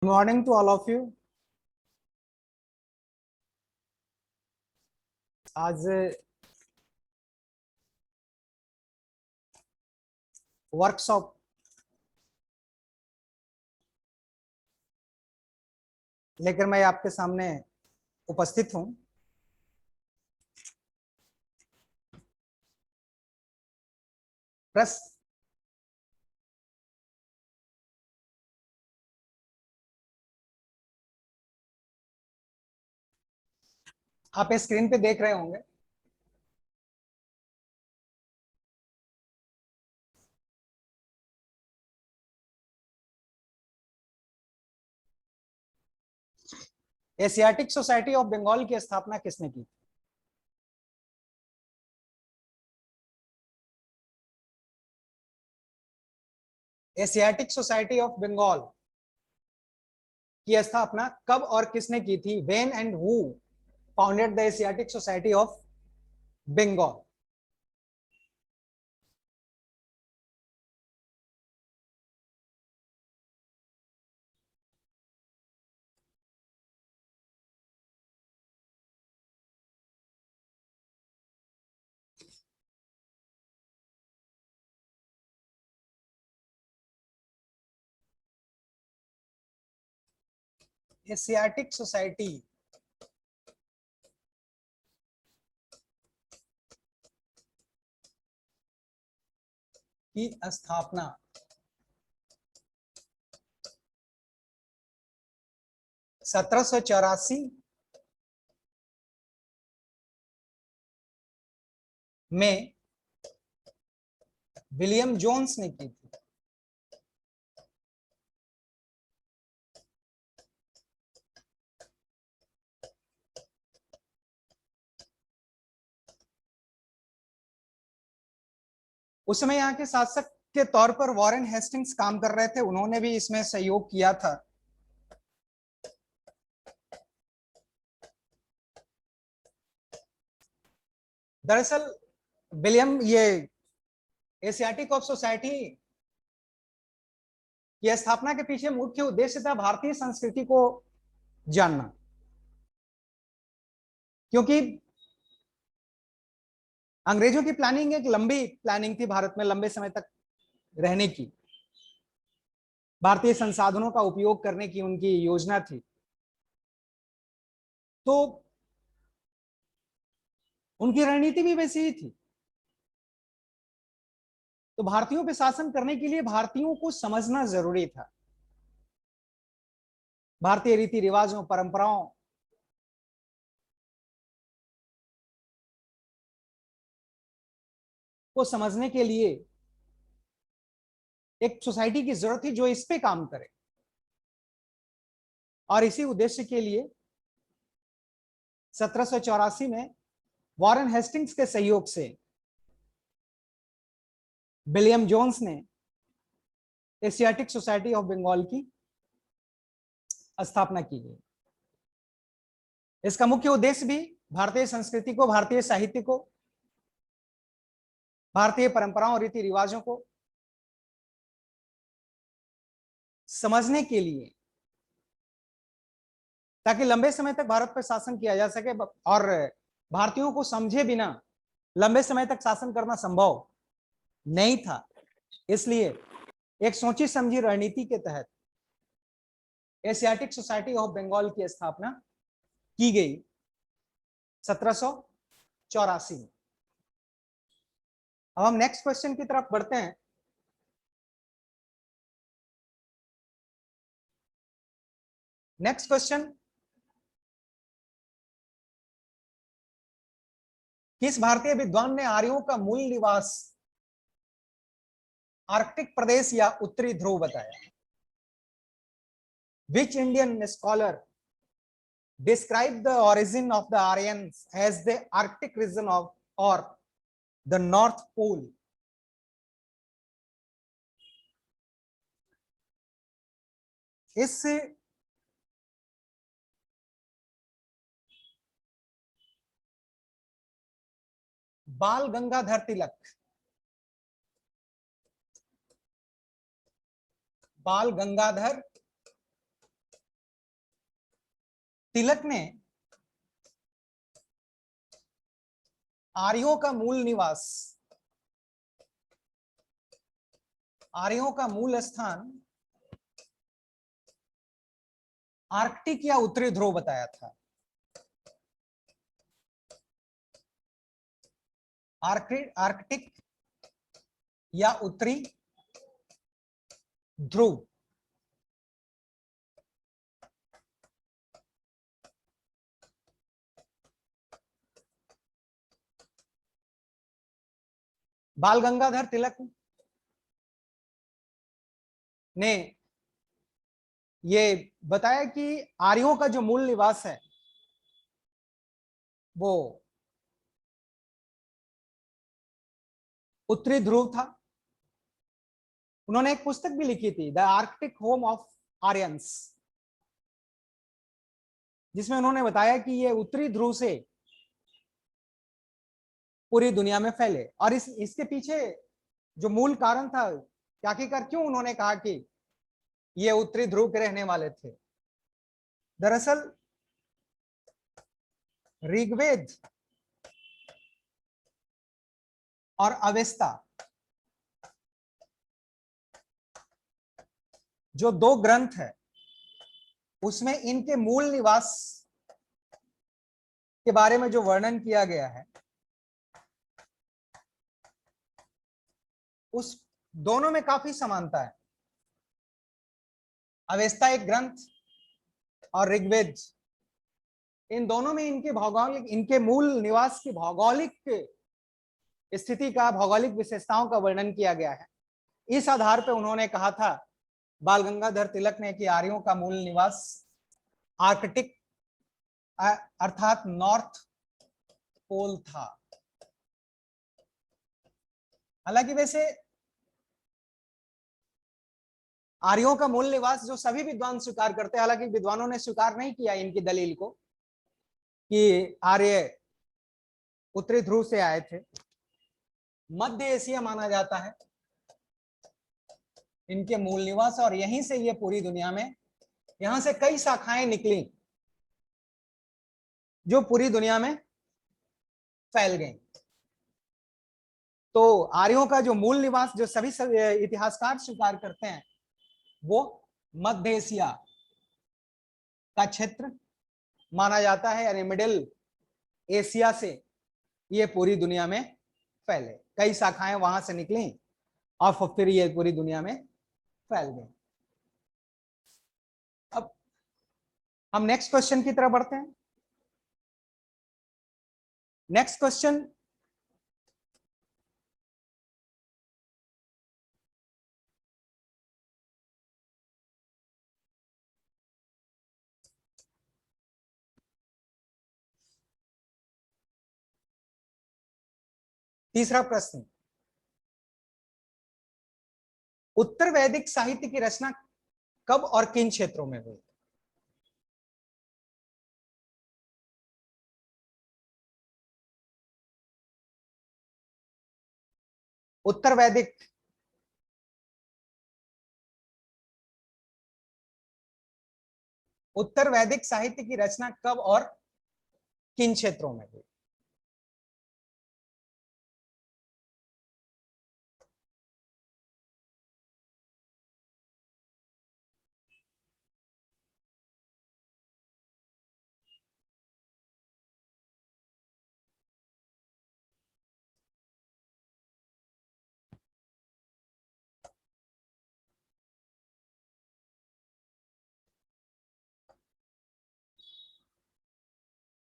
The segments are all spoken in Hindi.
Morning to all of you. आज वर्कशॉप लेकर मैं आपके सामने उपस्थित हूं। प्रेस आप स्क्रीन पे देख रहे होंगे। एशियाटिक सोसाइटी ऑफ बंगाल की स्थापना किसने की? एशियाटिक सोसाइटी ऑफ बंगाल की स्थापना कब और किसने की थी? When and who founded the Asiatic Society of Bengal? Asiatic Society की स्थापना 1784 में विलियम जोन्स ने की थी। उस समय यहाँ के शासक के तौर पर वॉरेन हेस्टिंग्स काम कर रहे थे, उन्होंने भी इसमें सहयोग किया था। दरअसल विलियम ये एशियाटिक ऑफ सोसाइटी की स्थापना के पीछे मुख्य उद्देश्य था भारतीय संस्कृति को जानना, क्योंकि अंग्रेजों की प्लानिंग एक लंबी प्लानिंग थी भारत में लंबे समय तक रहने की, भारतीय संसाधनों का उपयोग करने की उनकी योजना थी। तो उनकी रणनीति भी वैसी ही थी। तो भारतीयों पे शासन करने के लिए भारतीयों को समझना जरूरी था, भारतीय रीति रिवाजों परंपराओं को समझने के लिए एक सोसाइटी की जरूरत थी जो इस पे काम करे। और इसी उद्देश्य के लिए 1784 में वॉरेन हेस्टिंग्स के सहयोग से विलियम जोन्स ने एशियाटिक सोसाइटी ऑफ बंगाल की स्थापना की गई। इसका मुख्य उद्देश्य भी भारतीय संस्कृति को, भारतीय साहित्य को, भारतीय परंपराओं और रीति रिवाजों को समझने के लिए, ताकि लंबे समय तक भारत पर शासन किया जा सके। और भारतीयों को समझे बिना लंबे समय तक शासन करना संभव नहीं था, इसलिए एक सोची समझी रणनीति के तहत एशियाटिक सोसाइटी ऑफ बंगाल की स्थापना की गई 1784 में। अब हम नेक्स्ट क्वेश्चन की तरफ बढ़ते हैं। नेक्स्ट क्वेश्चन, किस भारतीय विद्वान ने आर्यों का मूल निवास आर्कटिक प्रदेश या उत्तरी ध्रुव बताया? Which Indian scholar describe the origin of the Aryans as the Arctic region of or the North Pole? इस बाल गंगाधर तिलक, बाल गंगाधर तिलक ने आर्यों का मूल निवास, आर्यों का मूल स्थान आर्कटिक या उत्तरी ध्रुव बताया था। आर्कटिक या उत्तरी ध्रुव। बाल गंगाधर तिलक ने ये बताया कि आर्यों का जो मूल निवास है वो उत्तरी ध्रुव था। उन्होंने एक पुस्तक भी लिखी थी, the Arctic home of Aryans, जिसमें उन्होंने बताया कि ये उत्तरी ध्रुव से पूरी दुनिया में फैले। और इसके पीछे जो मूल कारण था कि आखिरकार क्यों उन्होंने कहा कि ये उत्तरी ध्रुव के रहने वाले थे। दरअसल ऋग्वेद और अवेस्ता जो दो ग्रंथ है उसमें इनके मूल निवास के बारे में जो वर्णन किया गया है उस दोनों में काफी समानता है। अवेस्ता एक ग्रंथ और ऋग्वेद, इन दोनों में इनके भौगोलिक, इनके मूल निवास की भौगोलिक स्थिति का, भौगोलिक विशेषताओं का वर्णन किया गया है। इस आधार पर उन्होंने कहा था, बाल गंगाधर तिलक ने, कि आर्यों का मूल निवास आर्कटिक अर्थात नॉर्थ पोल था। हालांकि वैसे आर्यों का मूल निवास जो सभी विद्वान स्वीकार करते हैं, हालांकि विद्वानों ने स्वीकार नहीं किया इनकी दलील को कि आर्य उत्तरी ध्रुव से आए थे। मध्य एशिया माना जाता है इनके मूल निवास, और यहीं से ये पूरी दुनिया में, यहां से कई शाखाएं निकली जो पूरी दुनिया में फैल गई। तो आर्यों का जो मूल निवास जो सभी इतिहासकार स्वीकार करते हैं वो मध्य एशिया का क्षेत्र माना जाता है, यानी मिडिल एशिया से ये पूरी दुनिया में फैले, कई शाखाएं वहां से निकली और फिर ये पूरी दुनिया में फैल गई। अब हम नेक्स्ट क्वेश्चन की तरफ बढ़ते हैं। नेक्स्ट क्वेश्चन, तीसरा प्रश्न, उत्तर वैदिक साहित्य की रचना कब और किन क्षेत्रों में हुई? उत्तर वैदिक उत्तर वैदिक साहित्य की रचना कब और किन क्षेत्रों में हुई?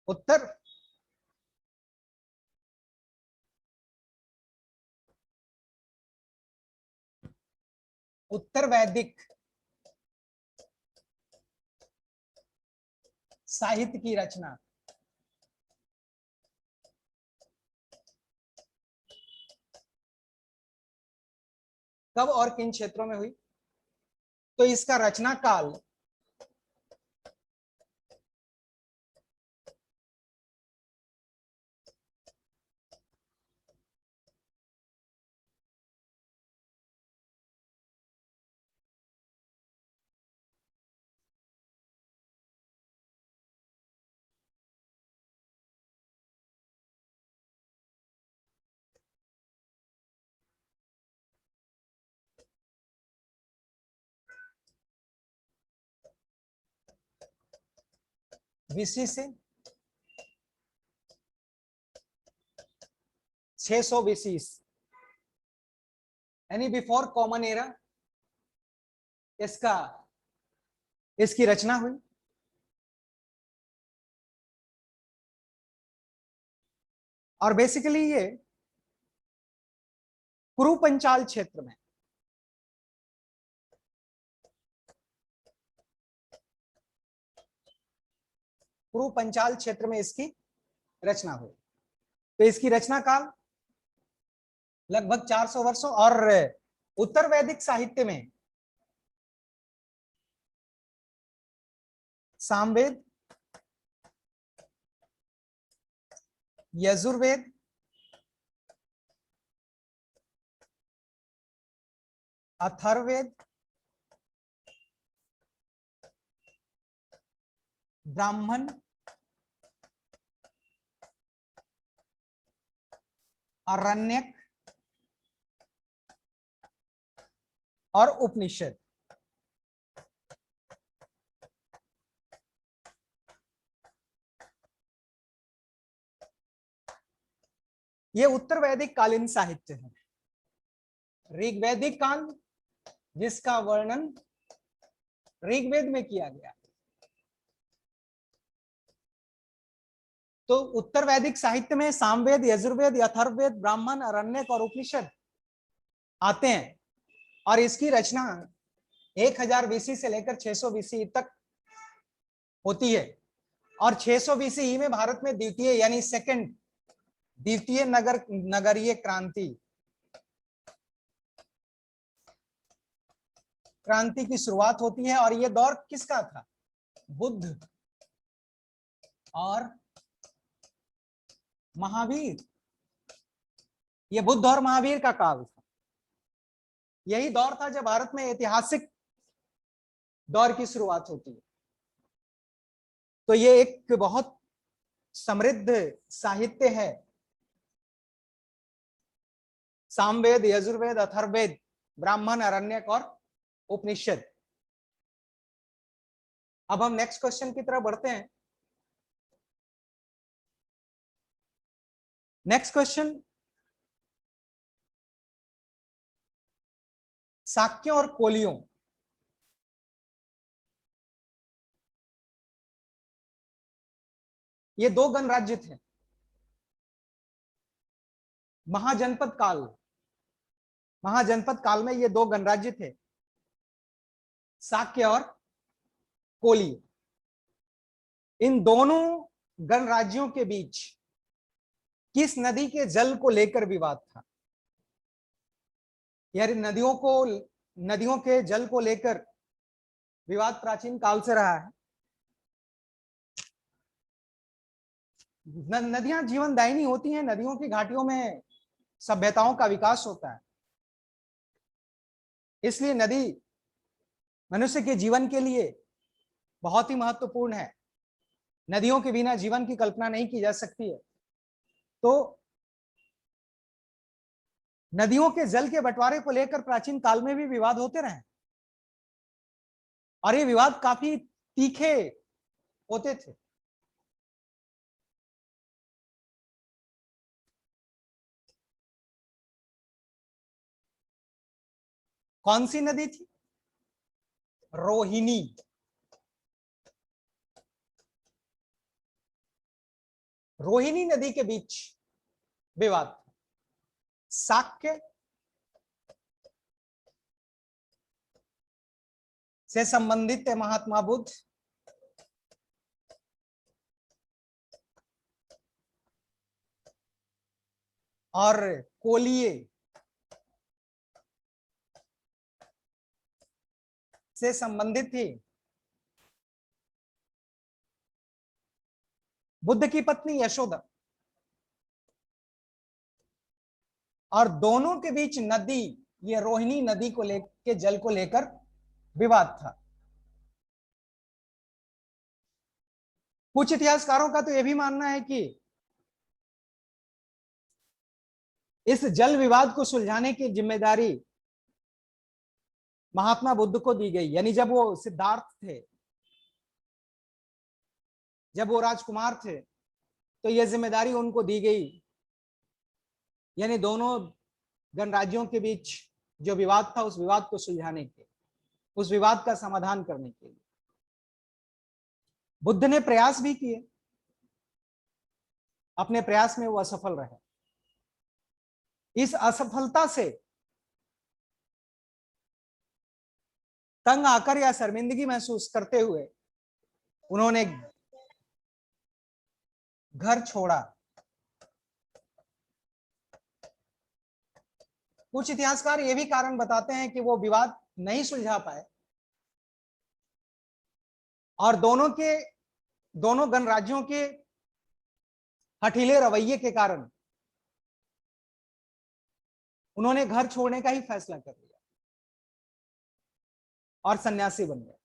उत्तर उत्तर वैदिक साहित्य की रचना कब और किन क्षेत्रों में हुई? तो इसका रचना काल BC से 600 BC, यानी बिफोर कॉमन एरा इसकी रचना हुई। और बेसिकली ये कुरु पंचाल क्षेत्र में, कुरु पंचाल क्षेत्र में इसकी रचना हुई। तो इसकी रचना काल लगभग 400 वर्षों। और उत्तर वैदिक साहित्य में सामवेद, यजुर्वेद, अथर्ववेद, ब्राह्मण, आरण्यक और उपनिषद, ये उत्तर वैदिक कालीन साहित्य है। ऋग्वैदिक काल, जिसका वर्णन ऋग्वेद में किया गया। तो उत्तर वैदिक साहित्य में सामवेद, यजुर्वेद, अथर्ववेद, ब्राह्मण, आरण्यक और उपनिषद आते हैं। और इसकी रचना 1000 BC से लेकर 600 BC तक होती है। और 600 BC में भारत में द्वितीय नगरीय क्रांति की शुरुआत होती है। और यह दौर किसका था? बुद्ध और महावीर। यह बुद्ध और महावीर का काल था। यही दौर था जब भारत में ऐतिहासिक दौर की शुरुआत होती है। तो ये एक बहुत समृद्ध साहित्य है। सामवेद, यजुर्वेद, अथर्ववेद, ब्राह्मण, आरण्यक और उपनिषद। अब हम नेक्स्ट क्वेश्चन की तरफ बढ़ते हैं। नेक्स्ट क्वेश्चन, शाक्यों और कोलियों ये दो गणराज्य थे महाजनपद काल में। ये दो गणराज्य थे, शाक्य और कोली। इन दोनों गणराज्यों के बीच किस नदी के जल को लेकर विवाद था? यानी नदियों के जल को लेकर विवाद प्राचीन काल से रहा है। नदियां जीवनदायिनी होती हैं। नदियों की घाटियों में सभ्यताओं का विकास होता है। इसलिए नदी मनुष्य के जीवन के लिए बहुत ही महत्वपूर्ण है। नदियों के बिना जीवन की कल्पना नहीं की जा सकती है। तो नदियों के जल के बंटवारे को लेकर प्राचीन काल में भी विवाद होते रहे। और ये विवाद काफी तीखे होते थे। कौन सी नदी थी? रोहिणी। रोहिणी नदी के बीच विवाद था। शाक्य से संबंधित है महात्मा बुद्ध, और कोलिये से संबंधित थी बुद्ध की पत्नी यशोदा। और दोनों के बीच नदी, ये रोहिणी नदी को लेकर जल को लेकर विवाद था। कुछ इतिहासकारों का तो यह भी मानना है कि इस जल विवाद को सुलझाने की जिम्मेदारी महात्मा बुद्ध को दी गई। यानी जब वो सिद्धार्थ थे, जब वो राजकुमार थे तो यह जिम्मेदारी उनको दी गई, यानी दोनों गणराज्यों के बीच जो विवाद था उस विवाद को सुलझाने के, उस विवाद का समाधान करने के लिए बुद्ध ने प्रयास भी किए। अपने प्रयास में वो असफल रहे। इस असफलता से तंग आकर या शर्मिंदगी महसूस करते हुए उन्होंने घर छोड़ा। कुछ इतिहासकार ये भी कारण बताते हैं कि वो विवाद नहीं सुलझा पाए और दोनों गणराज्यों के हठीले रवैये के कारण उन्होंने घर छोड़ने का ही फैसला कर लिया और सन्यासी बन गए।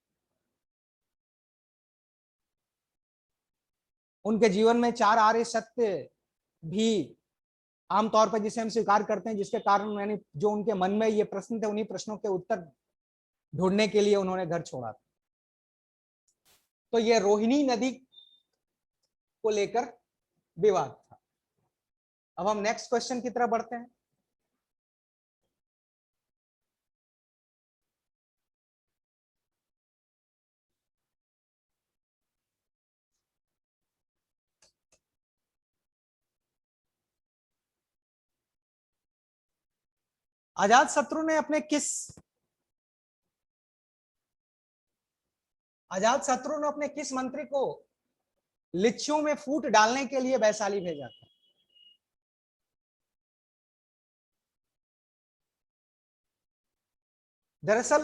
उनके जीवन में 4 आर्य सत्य भी आमतौर पर जिसे हम स्वीकार करते हैं, जिसके कारण मैंने जो उनके मन में ये प्रश्न थे उन्हीं प्रश्नों के उत्तर ढूंढने के लिए उन्होंने घर छोड़ा था। तो ये रोहिणी नदी को लेकर विवाद था। अब हम नेक्स्ट क्वेश्चन की तरफ बढ़ते हैं। अजातशत्रु ने अपने किस मंत्री को लिच्छियों में फूट डालने के लिए वैशाली भेजा था? दरअसल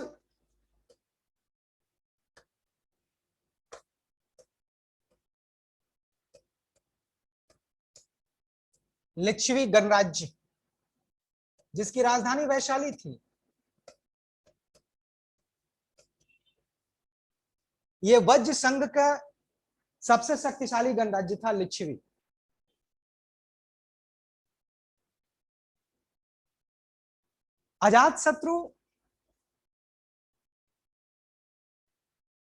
लिच्छवी गणराज्य जिसकी राजधानी वैशाली थी, ये वज्र संघ का सबसे शक्तिशाली गणराज्य था लिच्छवी। अजातशत्रु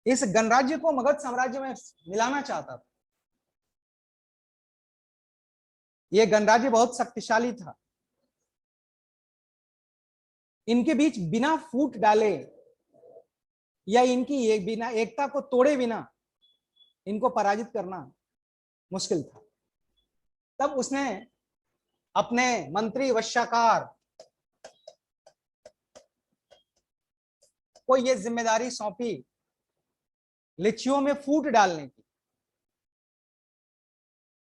इस गणराज्य को मगध साम्राज्य में मिलाना चाहता था। यह गणराज्य बहुत शक्तिशाली था। इनके बीच बिना फूट डाले या इनकी बिना एकता को तोड़े बिना इनको पराजित करना मुश्किल था। तब उसने अपने मंत्री वश्याकार को यह जिम्मेदारी सौंपी लिच्छियों में फूट डालने की,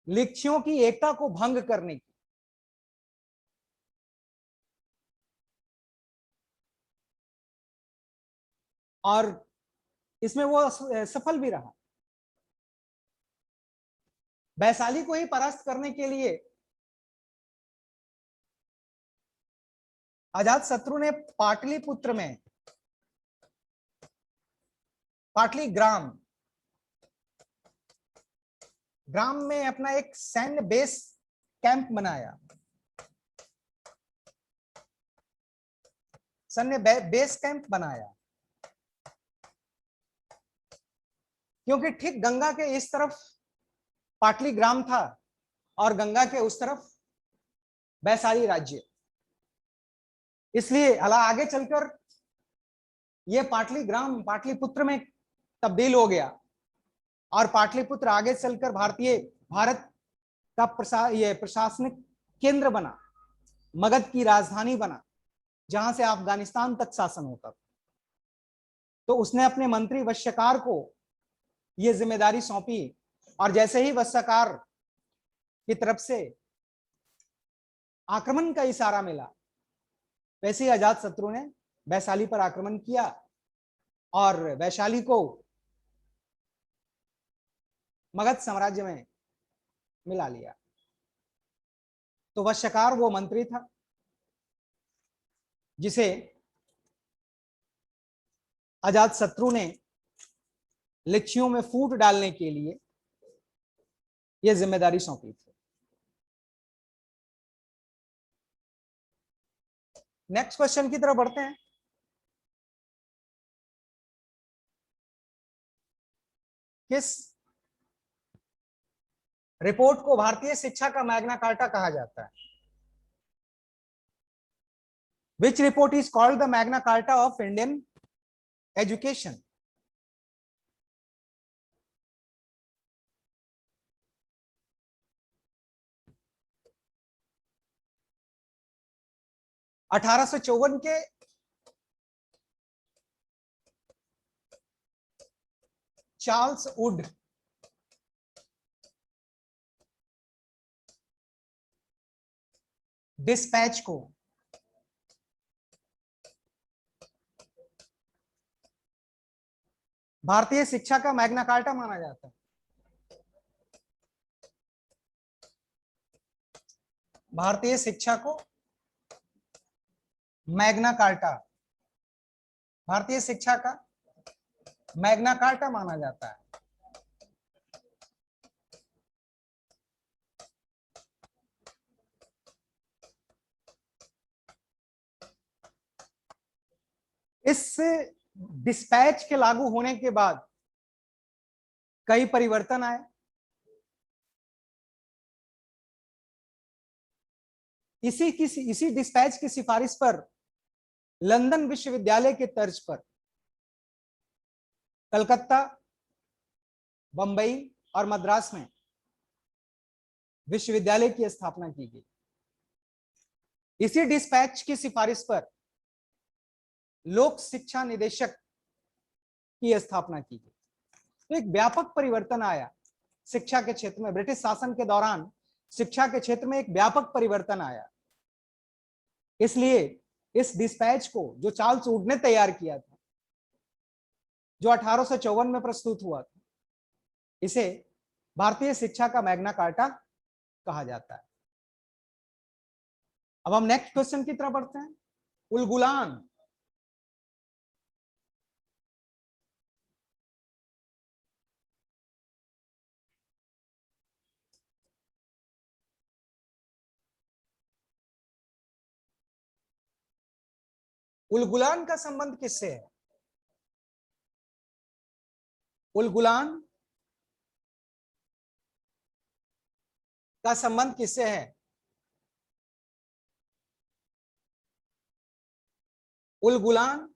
लिच्छियों की एकता को भंग करने की। और इसमें वो सफल भी रहा। वैशाली को ही परास्त करने के लिए अजातशत्रु ने पाटलिपुत्र में ग्राम में अपना एक सैन्य बेस कैंप बनाया। क्योंकि ठीक गंगा के इस तरफ पाटलीग्राम था और गंगा के उस तरफ वैशाली राज्य, इसलिए आगे चलकर यह पाटलीग्राम पाटलिपुत्र में तब्दील हो गया और पाटलिपुत्र आगे चलकर भारत का प्रशासनिक केंद्र बना, मगध की राजधानी बना, जहां से अफगानिस्तान तक शासन होता था। तो उसने अपने मंत्री वश्यकार को यह जिम्मेदारी सौंपी और जैसे ही वश्यकार की तरफ से आक्रमण का इशारा मिला, वैसे ही अजातशत्रु ने वैशाली पर आक्रमण किया और वैशाली को मगध साम्राज्य में मिला लिया। तो वश्यकार वो मंत्री था जिसे अजातशत्रु ने लिच्छियों में फूट डालने के लिए यह जिम्मेदारी सौंपी थी। नेक्स्ट क्वेश्चन की तरफ बढ़ते हैं। किस रिपोर्ट को भारतीय शिक्षा का मैग्ना कार्टा कहा जाता है। Which report is called the Magna Carta of Indian education? अठारह के चार्ल्स वुड डिस्पैच को भारतीय शिक्षा का मैग्ना कार्टा माना जाता है। भारतीय शिक्षा को मैग्ना कार्टा, भारतीय शिक्षा का मैग्ना कार्टा माना जाता है। इस डिस्पैच के लागू होने के बाद कई परिवर्तन आए। इसी डिस्पैच की सिफारिश पर लंदन विश्वविद्यालय के तर्ज पर कलकत्ता, बंबई और मद्रास में विश्वविद्यालय की स्थापना की गई। इसी डिस्पैच की सिफारिश पर लोक शिक्षा निदेशक की स्थापना की गई। तो एक व्यापक परिवर्तन आया शिक्षा के क्षेत्र में। ब्रिटिश शासन के दौरान शिक्षा के क्षेत्र में एक व्यापक परिवर्तन आया। इसलिए इस डिस्पैच को जो चार्ल्स वुड ने तैयार किया था, जो 1854 में प्रस्तुत हुआ था, इसे भारतीय शिक्षा का मैग्ना कार्टा कहा जाता है। अब हम नेक्स्ट क्वेश्चन की तरफ बढ़ते हैं। उलगुलान उलगुलान का संबंध किससे है? उलगुलान का संबंध किससे है? उलगुलान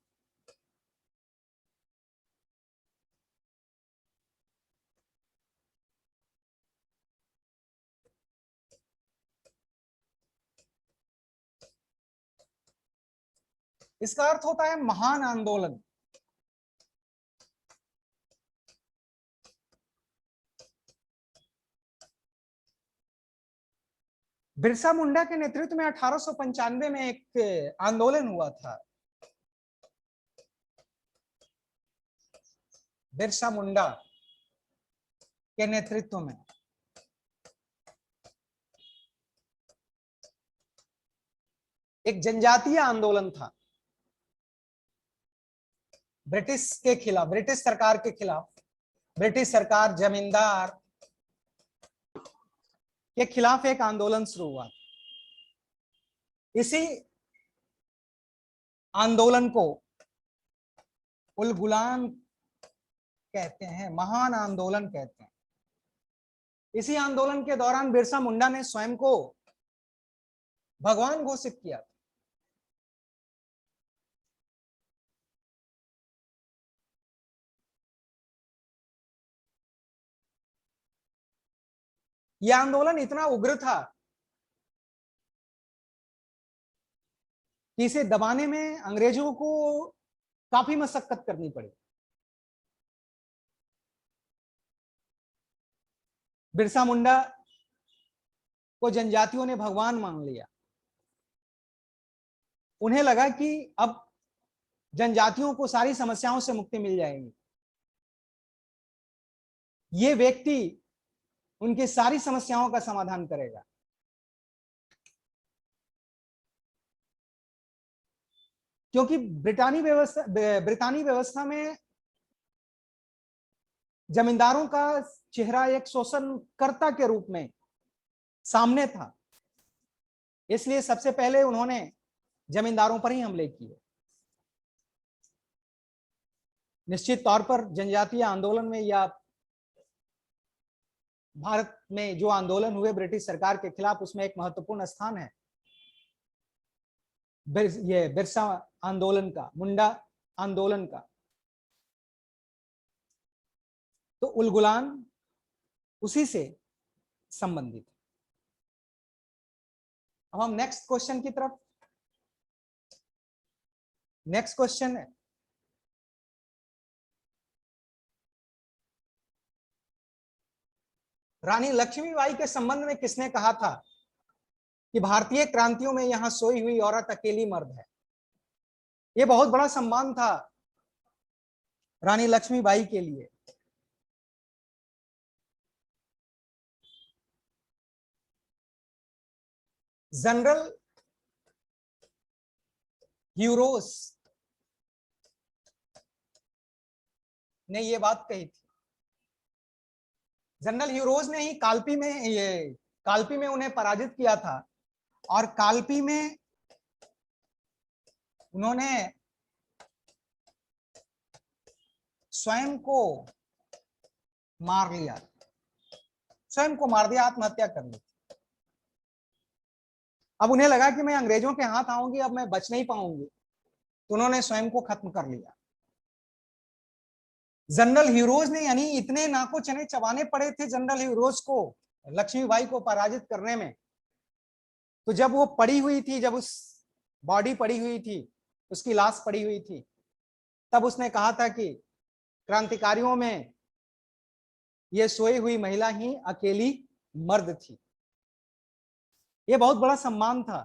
इसका अर्थ होता है महान आंदोलन। बिरसा मुंडा के नेतृत्व में 1895 में एक आंदोलन हुआ था। बिरसा मुंडा के नेतृत्व में एक जनजातीय आंदोलन था ब्रिटिश के खिलाफ, ब्रिटिश सरकार के खिलाफ। ब्रिटिश सरकार, जमींदार के खिलाफ एक आंदोलन शुरू हुआ। इसी आंदोलन को उलगुलान कहते हैं, महान आंदोलन कहते हैं। इसी आंदोलन के दौरान बिरसा मुंडा ने स्वयं को भगवान घोषित किया। यह आंदोलन इतना उग्र था कि इसे दबाने में अंग्रेजों को काफी मशक्कत करनी पड़ी। बिरसा मुंडा को जनजातियों ने भगवान मान लिया। उन्हें लगा कि अब जनजातियों को सारी समस्याओं से मुक्ति मिल जाएगी, ये व्यक्ति उनकी सारी समस्याओं का समाधान करेगा। क्योंकि ब्रितानी व्यवस्था में जमींदारों का चेहरा एक शोषणकर्ता के रूप में सामने था। इसलिए सबसे पहले उन्होंने जमींदारों पर ही हमले किए। निश्चित तौर पर जनजातीय आंदोलन में या भारत में जो आंदोलन हुए ब्रिटिश सरकार के खिलाफ, उसमें एक महत्वपूर्ण स्थान है ये बिरसा आंदोलन का, मुंडा आंदोलन का। तो उलगुलान उसी से संबंधित। अब हम नेक्स्ट क्वेश्चन की तरफ। नेक्स्ट क्वेश्चन है, रानी लक्ष्मीबाई के संबंध में किसने कहा था कि भारतीय क्रांतियों में यहां सोई हुई औरत अकेली मर्द है? यह बहुत बड़ा सम्मान था रानी लक्ष्मीबाई के लिए। जनरल ह्यूरोस ने यह बात कही थी। जनरल ह्यूरोस ने ही काल्पी में उन्हें पराजित किया था, और काल्पी में उन्होंने स्वयं को मार लिया, स्वयं को मार दिया, आत्महत्या कर ली। अब उन्हें लगा कि मैं अंग्रेजों के हाथ आऊंगी, अब मैं बच नहीं पाऊंगी, तो उन्होंने स्वयं को खत्म कर लिया। जनरल ह्यूरोस ने, यानी इतने नाको चने चबाने पड़े थे जनरल ह्यूरोस को लक्ष्मीबाई को पराजित करने में। तो जब वो पड़ी हुई थी, जब उस बॉडी पड़ी हुई थी, उसकी लाश पड़ी हुई थी, तब उसने कहा था कि क्रांतिकारियों में यह सोई हुई महिला ही अकेली मर्द थी। यह बहुत बड़ा सम्मान था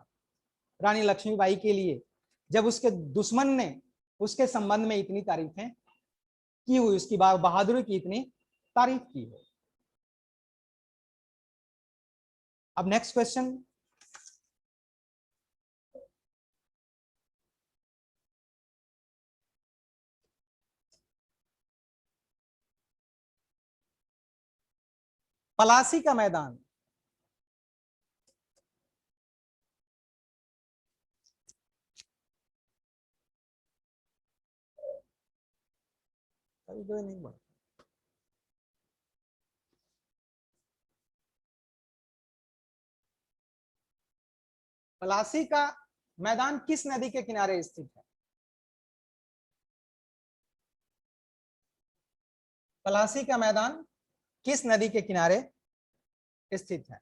रानी लक्ष्मीबाई के लिए, जब उसके दुश्मन ने उसके संबंध में इतनी तारीफें की हुई, उसकी बहादुरी की इतनी तारीफ की है। अब नेक्स्ट क्वेश्चन, पलासी का मैदान नहीं बढ़। पलासी का मैदान किस नदी के किनारे स्थित है? पलासी का मैदान किस नदी के किनारे स्थित है?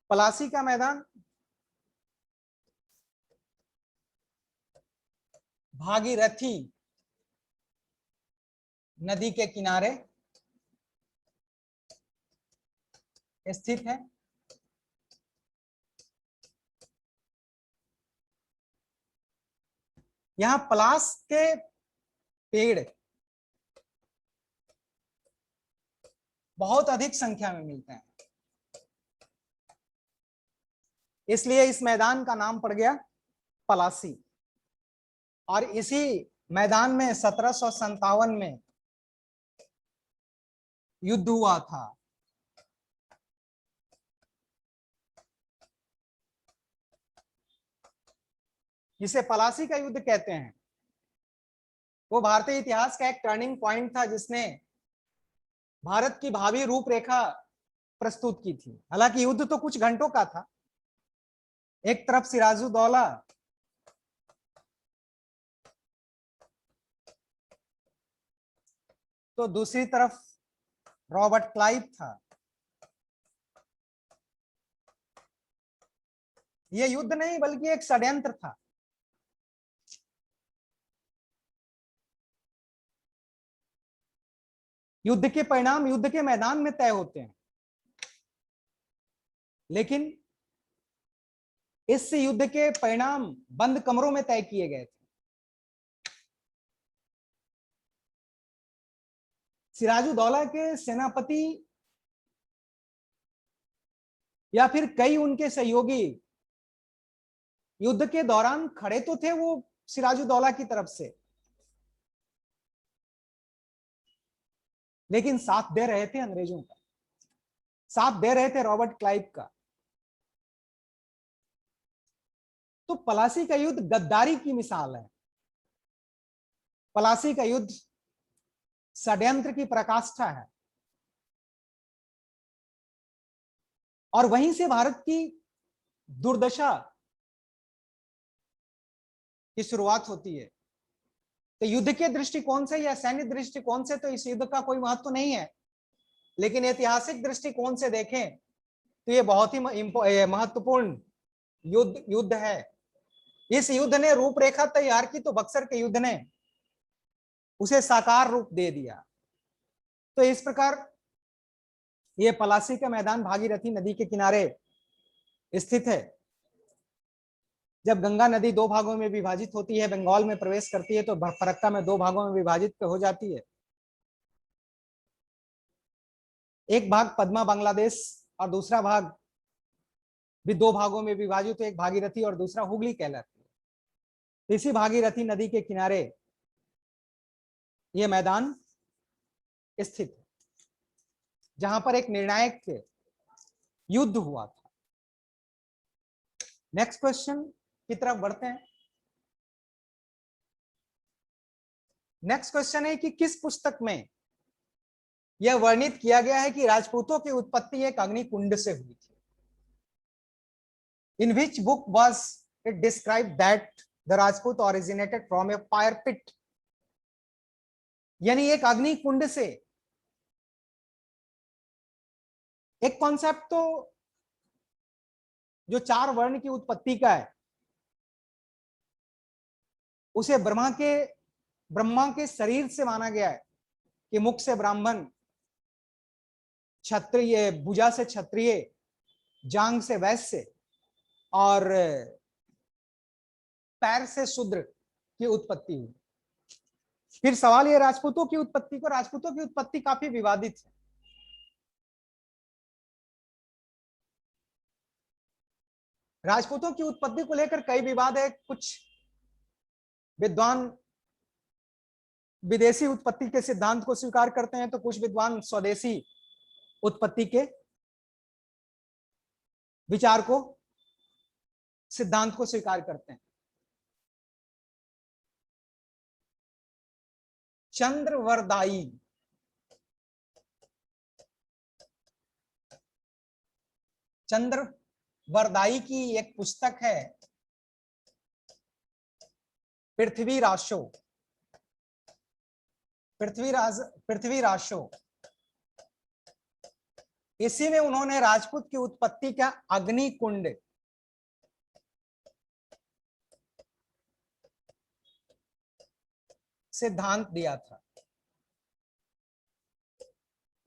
पलासी का मैदान भागीरथी नदी के किनारे स्थित है। यहां पलास के पेड़ बहुत अधिक संख्या में मिलते हैं, इसलिए इस मैदान का नाम पड़ गया पलासी। और इसी मैदान में 1757 में युद्ध हुआ था। जिसे पलासी का युद्ध कहते हैं, वो भारतीय इतिहास का एक टर्निंग पॉइंट था, जिसने भारत की भावी रूपरेखा प्रस्तुत की थी। हालांकि युद्ध तो कुछ घंटों का था। एक तरफ सिराजुद्दौला तो दूसरी तरफ रॉबर्ट क्लाइव था। यह युद्ध नहीं बल्कि एक षड्यंत्र था। युद्ध के परिणाम युद्ध के मैदान में तय होते हैं, लेकिन इस युद्ध के परिणाम बंद कमरों में तय किए गए थे। सिराजुद्दौला के सेनापति या फिर कई उनके सहयोगी युद्ध के दौरान खड़े तो थे वो सिराजुद्दौला की तरफ से, लेकिन साथ दे रहे थे अंग्रेजों का, साथ दे रहे थे रॉबर्ट क्लाइव का। तो पलासी का युद्ध गद्दारी की मिसाल है। पलासी का युद्ध षड्यंत्र की पराकाष्ठा है। और वहीं से भारत की दुर्दशा की शुरुआत होती है। तो युद्ध के दृष्टिकोण से या सैन्य दृष्टिकोण से तो इस युद्ध का कोई महत्व नहीं है, लेकिन ऐतिहासिक दृष्टिकोण से देखें तो ये बहुत ही महत्वपूर्ण युद्ध है। इस युद्ध ने रूपरेखा तैयार की तो बक्सर के युद्ध ने उसे साकार रूप दे दिया। तो इस प्रकार ये पलासी का मैदान भागीरथी नदी के किनारे स्थित है। जब गंगा नदी दो भागों में विभाजित होती है, बंगाल में प्रवेश करती है, तो फरक्का में दो भागों में विभाजित हो जाती है। एक भाग पद्मा बांग्लादेश और दूसरा भाग भी दो भागों में विभाजित, तो एक भागीरथी और दूसरा हुगली कहलाती है। इसी भागीरथी नदी के किनारे यह मैदान स्थित है, जहां पर एक निर्णायक युद्ध हुआ था। नेक्स्ट क्वेश्चन की तरफ बढ़ते हैं। नेक्स्ट क्वेश्चन है कि किस पुस्तक में यह वर्णित किया गया है कि राजपूतों की उत्पत्ति एक अग्निकुंड से हुई थी? In which book was it describe that the Rajput originated from a fire pit? यानी एक अग्निकुंड से। एक कॉन्सेप्ट तो जो चार वर्ण की उत्पत्ति का है, उसे ब्रह्मा के शरीर से माना गया है कि मुख से ब्राह्मण, क्षत्रिय, भुजा से क्षत्रिय, जांग से वैश्य और पैर से शूद्र की उत्पत्ति हुई। फिर सवाल ये राजपूतों की उत्पत्ति काफी विवादित है। राजपूतों की उत्पत्ति को लेकर कई विवाद है। कुछ विद्वान विदेशी उत्पत्ति के सिद्धांत को स्वीकार करते हैं, तो कुछ विद्वान स्वदेशी उत्पत्ति के विचार को, सिद्धांत को स्वीकार करते हैं। चंद्रवरदायी चंद्रवरदायी की एक पुस्तक है पृथ्वीराशो। पृथ्वीराशो, इसी में उन्होंने राजपूत की उत्पत्ति का अग्निकुंड सिद्धांत दिया था।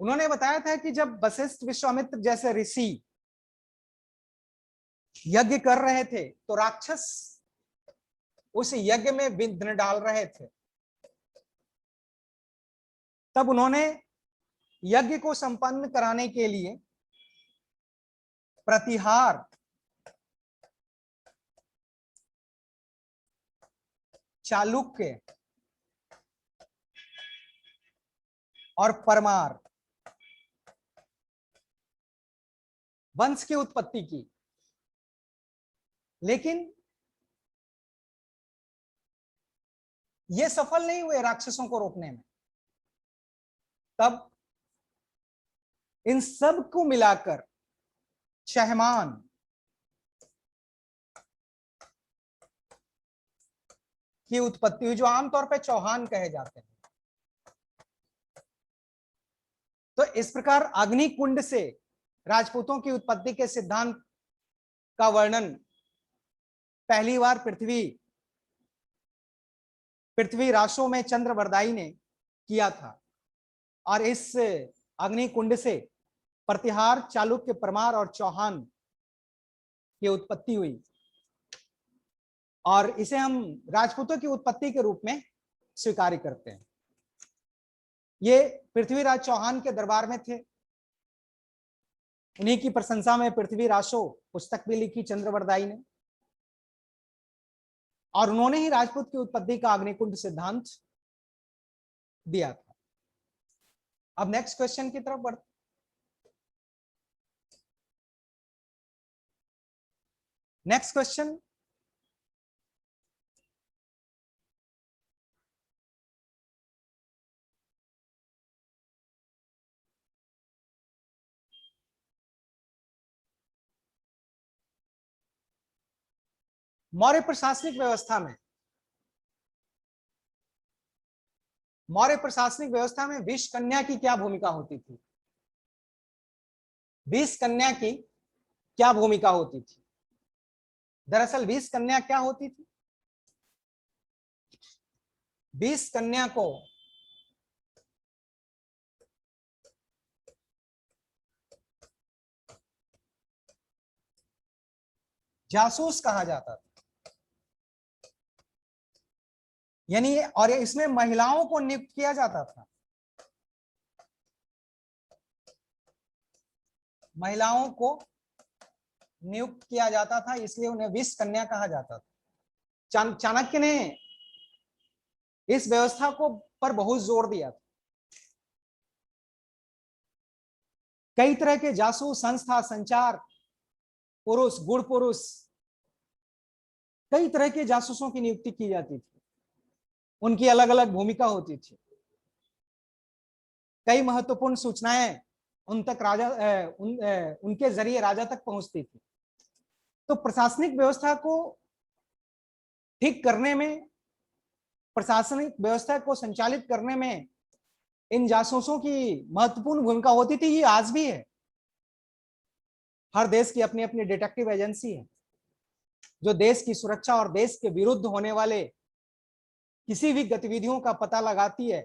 उन्होंने बताया था कि जब वशिष्ठ, विश्वामित्र जैसे ऋषि यज्ञ कर रहे थे, तो राक्षस उस यज्ञ में विघ्न डाल रहे थे। तब उन्होंने यज्ञ को संपन्न कराने के लिए प्रतिहार, चालुक्य और परमार वंश की उत्पत्ति की। लेकिन ये सफल नहीं हुए राक्षसों को रोकने में। तब इन सब को मिलाकर चहमान की उत्पत्ति हुई, जो आमतौर पर चौहान कहे जाते हैं। तो इस प्रकार अग्निकुंड से राजपूतों की उत्पत्ति के सिद्धांत का वर्णन पहली बार पृथ्वीराशो में चंद्रवरदायी ने किया था। और इस अग्निकुंड से प्रतिहार, चालुक्य, परमार और चौहान की उत्पत्ति हुई, और इसे हम राजपूतों की उत्पत्ति के रूप में स्वीकार करते हैं। ये पृथ्वीराज चौहान के दरबार में थे। उन्हीं की प्रशंसा में पृथ्वीराशो पुस्तक भी लिखी चंद्रवरदायी ने, और उन्होंने ही राजपूत की उत्पत्ति का अग्निकुंड सिद्धांत दिया था। अब नेक्स्ट क्वेश्चन की तरफ बढ़ते। नेक्स्ट क्वेश्चन, मौर्य प्रशासनिक व्यवस्था में, मौर्य प्रशासनिक व्यवस्था में विष कन्या की क्या भूमिका होती थी? विष कन्या की क्या भूमिका होती थी? दरअसल विष कन्या क्या होती थी? विष कन्या को जासूस कहा जाता था, यानी और इसमें महिलाओं को नियुक्त किया जाता था, महिलाओं को नियुक्त किया जाता था, इसलिए उन्हें विष कन्या कहा जाता था। चाणक्य ने इस व्यवस्था को पर बहुत जोर दिया था। कई तरह के जासूस, संस्था, संचार पुरुष, गुण पुरुष, कई तरह के जासूसों की नियुक्ति की जाती थी, उनकी अलग अलग भूमिका होती थी। कई महत्वपूर्ण सूचनाएं उन तक उनके जरिए राजा तक पहुंचती थी। तो प्रशासनिक व्यवस्था को ठीक करने में, प्रशासनिक व्यवस्था को संचालित करने में इन जासूसों की महत्वपूर्ण भूमिका होती थी। ये आज भी है। हर देश की अपनी अपनी डिटेक्टिव एजेंसी है जो देश की सुरक्षा और देश के विरुद्ध होने वाले किसी भी गतिविधियों का पता लगाती है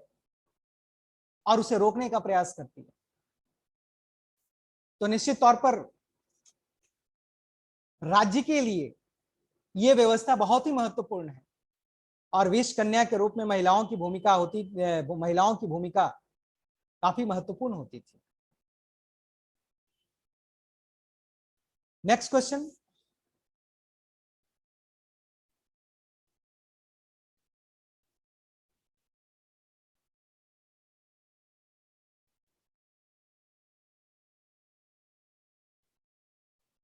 और उसे रोकने का प्रयास करती है। तो निश्चित तौर पर राज्य के लिए यह व्यवस्था बहुत ही महत्वपूर्ण है और विष कन्या के रूप में महिलाओं की भूमिका काफी महत्वपूर्ण होती थी। Next question,